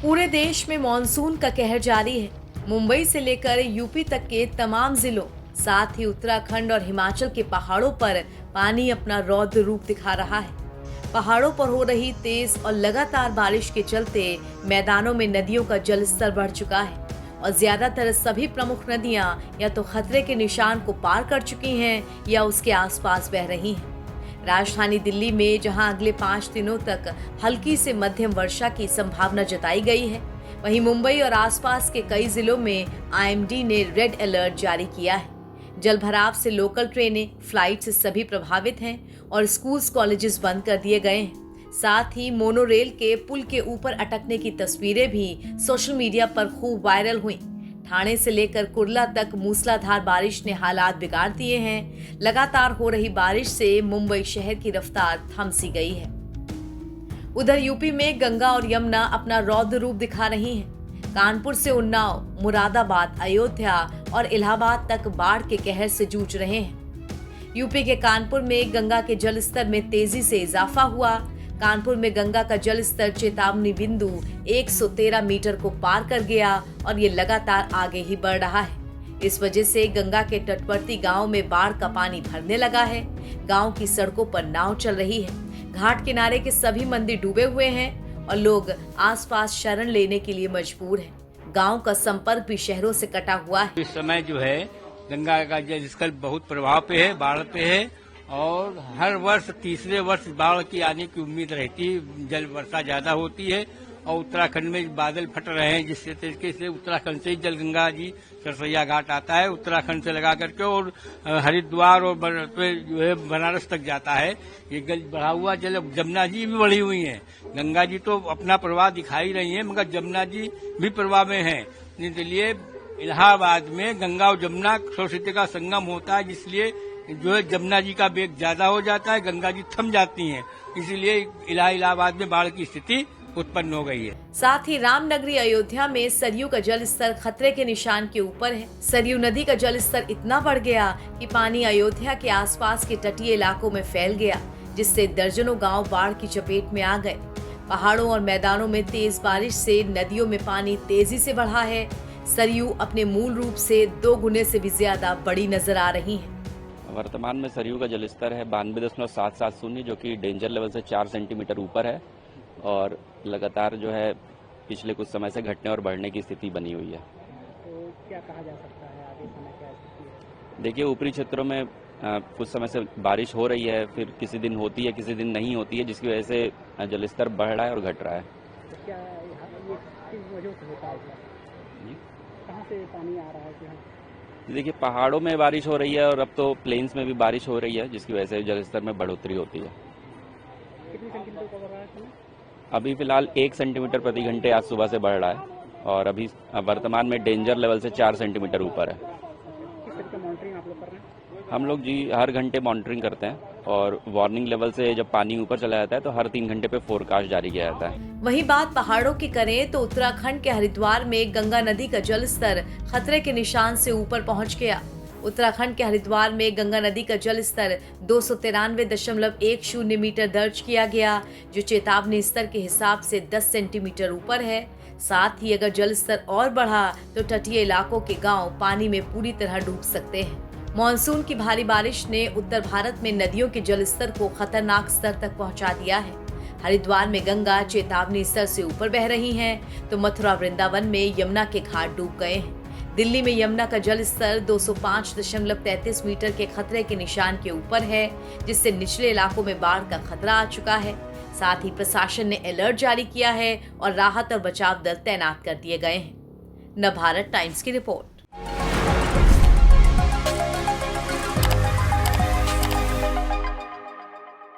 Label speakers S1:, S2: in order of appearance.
S1: पूरे देश में मॉनसून का कहर जारी है। मुंबई से लेकर यूपी तक के तमाम जिलों, साथ ही उत्तराखंड और हिमाचल के पहाड़ों पर पानी अपना रौद्र रूप दिखा रहा है। पहाड़ों पर हो रही तेज और लगातार बारिश के चलते मैदानों में नदियों का जलस्तर बढ़ चुका है और ज्यादातर सभी प्रमुख नदियां या तो खतरे के निशान को पार कर चुकी हैं या उसके आसपास बह रही हैं। राजधानी दिल्ली में जहां अगले 5 दिनों तक हल्की से मध्यम वर्षा की संभावना जताई गई है, वहीं मुंबई और आसपास के कई जिलों में आईएमडी ने रेड अलर्ट जारी किया है। जलभराव से लोकल ट्रेनें, फ्लाइट से सभी प्रभावित हैं और स्कूल्स, कॉलेजेस बंद कर दिए गए हैं। साथ ही मोनोरेल के पुल के ऊपर अटकने की तस्वीरें भी सोशल मीडिया पर खूब वायरल हुई। ठाणे से लेकर कुर्ला तक मूसलाधार बारिश ने हालात बिगाड़ दिए हैं। लगातार हो रही बारिश से मुंबई शहर की रफ्तार थम सी गई है। उधर यूपी में गंगा और यमुना अपना रौद्र रूप दिखा रही हैं। कानपुर से उन्नाव, मुरादाबाद, अयोध्या और इलाहाबाद तक बाढ़ के कहर से जूझ रहे हैं। यूपी के कानपुर में गंगा के जलस्तर में तेजी से इजाफा हुआ। कानपुर में गंगा का जलस्तर चेतावनी बिंदु 113 मीटर को पार कर गया और ये लगातार आगे ही बढ़ रहा है। इस वजह से गंगा के तटवर्ती गांव में बाढ़ का पानी भरने लगा है। गांव की सड़कों पर नाव चल रही है। घाट किनारे के सभी मंदिर डूबे हुए हैं और लोग आसपास शरण लेने के लिए मजबूर हैं। गांव का संपर्क भी शहरों से कटा हुआ है।
S2: इस समय जो है गंगा का जलस्तर बहुत प्रभाव पे है, बाढ़ पे है और हर वर्ष तीसरे वर्ष बाढ़ की आने की उम्मीद रहती है। जल वर्षा ज्यादा होती है और उत्तराखंड में बादल फट रहे हैं, जिससे तरीके से उत्तराखंड से जल गंगा जी सरसैया घाट आता है, उत्तराखंड से लगा करके और हरिद्वार और जो है बनारस तक जाता है। ये बढ़ा हुआ जल, जमुना जी भी बढ़ी हुई है। गंगा जी तो अपना प्रवाह दिखाई रही है, मगर जमुना जी भी प्रवाह में है। इसलिए इलाहाबाद में गंगा और जमुना सरस्वती का संगम होता है, जिसलिए जो है जमुना जी का वेग ज्यादा हो जाता है, गंगा जी थम जाती हैं। इसीलिए इलाहाबाद में बाढ़ की स्थिति उत्पन्न हो गई है।
S1: साथ ही रामनगरी अयोध्या में सरयू का जलस्तर खतरे के निशान के ऊपर है। सरयू नदी का जलस्तर इतना बढ़ गया कि पानी अयोध्या के आसपास के तटीय इलाकों में फैल गया, जिससे दर्जनों गांव बाढ़ की चपेट में आ गए। पहाड़ों और मैदानों में तेज बारिश से नदियों में पानी तेजी से बढ़ा है। सरयू अपने मूल रूप से 2 गुने से भी ज्यादा बड़ी नजर आ रही है।
S3: वर्तमान में सरयू का जलस्तर है 92.770, जो कि डेंजर लेवल से 4 सेंटीमीटर ऊपर है और लगातार जो है पिछले कुछ समय से घटने और बढ़ने की स्थिति बनी हुई है।
S4: तो क्या कहा जा सकता है आगे समय क्या स्थिति है?
S3: देखिए, ऊपरी क्षेत्रों में कुछ समय से बारिश हो रही है, फिर किसी दिन होती है, किसी दिन नहीं होती है, जिसकी वजह से जलस्तर बढ़ रहा है और घट रहा है।
S4: तो क्या ये किस वजह से होता है? कहाँ से पानी आ रहा है कि
S3: देखिए, पहाड़ों में बारिश हो रही है और अब तो प्लेन्स में भी बारिश हो रही है, जिसकी वजह से जलस्तर में बढ़ोतरी होती है।
S4: कितने सेंटीमीटर का बढ़ रहा है?
S3: अभी फिलहाल 1 सेंटीमीटर प्रति घंटे आज सुबह से बढ़ रहा है और अभी वर्तमान में डेंजर लेवल से 4 सेंटीमीटर ऊपर है।
S4: किस तरह की मॉनिटरिंग आप लोग कर रहे हैं?
S3: हम लोग जी हर घंटे मॉनिटरिंग करते हैं और वार्निंग लेवल से जब पानी ऊपर चला जाता है तो हर 3 घंटे पे फोरकास्ट जारी किया जाता है।
S1: वहीं बात पहाड़ों की करें तो उत्तराखंड के हरिद्वार में गंगा नदी का जलस्तर खतरे के निशान से ऊपर पहुंच गया। उत्तराखंड के हरिद्वार में गंगा नदी का जलस्तर 293.10 मीटर दर्ज किया गया, जो चेतावनी स्तर के हिसाब से 10 सेंटीमीटर ऊपर है। साथ ही अगर जलस्तर और बढ़ा तो तटीय इलाकों के गांव पानी में पूरी तरह डूब सकते हैं। मॉनसून की भारी बारिश ने उत्तर भारत में नदियों के जलस्तर को खतरनाक स्तर तक पहुंचा दिया है। हरिद्वार में गंगा चेतावनी स्तर से ऊपर बह रही है, तो मथुरा, वृंदावन में यमुना के घाट डूब गए हैं। दिल्ली में यमुना का जलस्तर 205.33 मीटर के खतरे के निशान के ऊपर है, जिससे निचले इलाकों में बाढ़ का खतरा आ चुका है। साथ ही प्रशासन ने अलर्ट जारी किया है और राहत और बचाव दल तैनात कर दिए गए हैं। नवभारत टाइम्स की रिपोर्ट।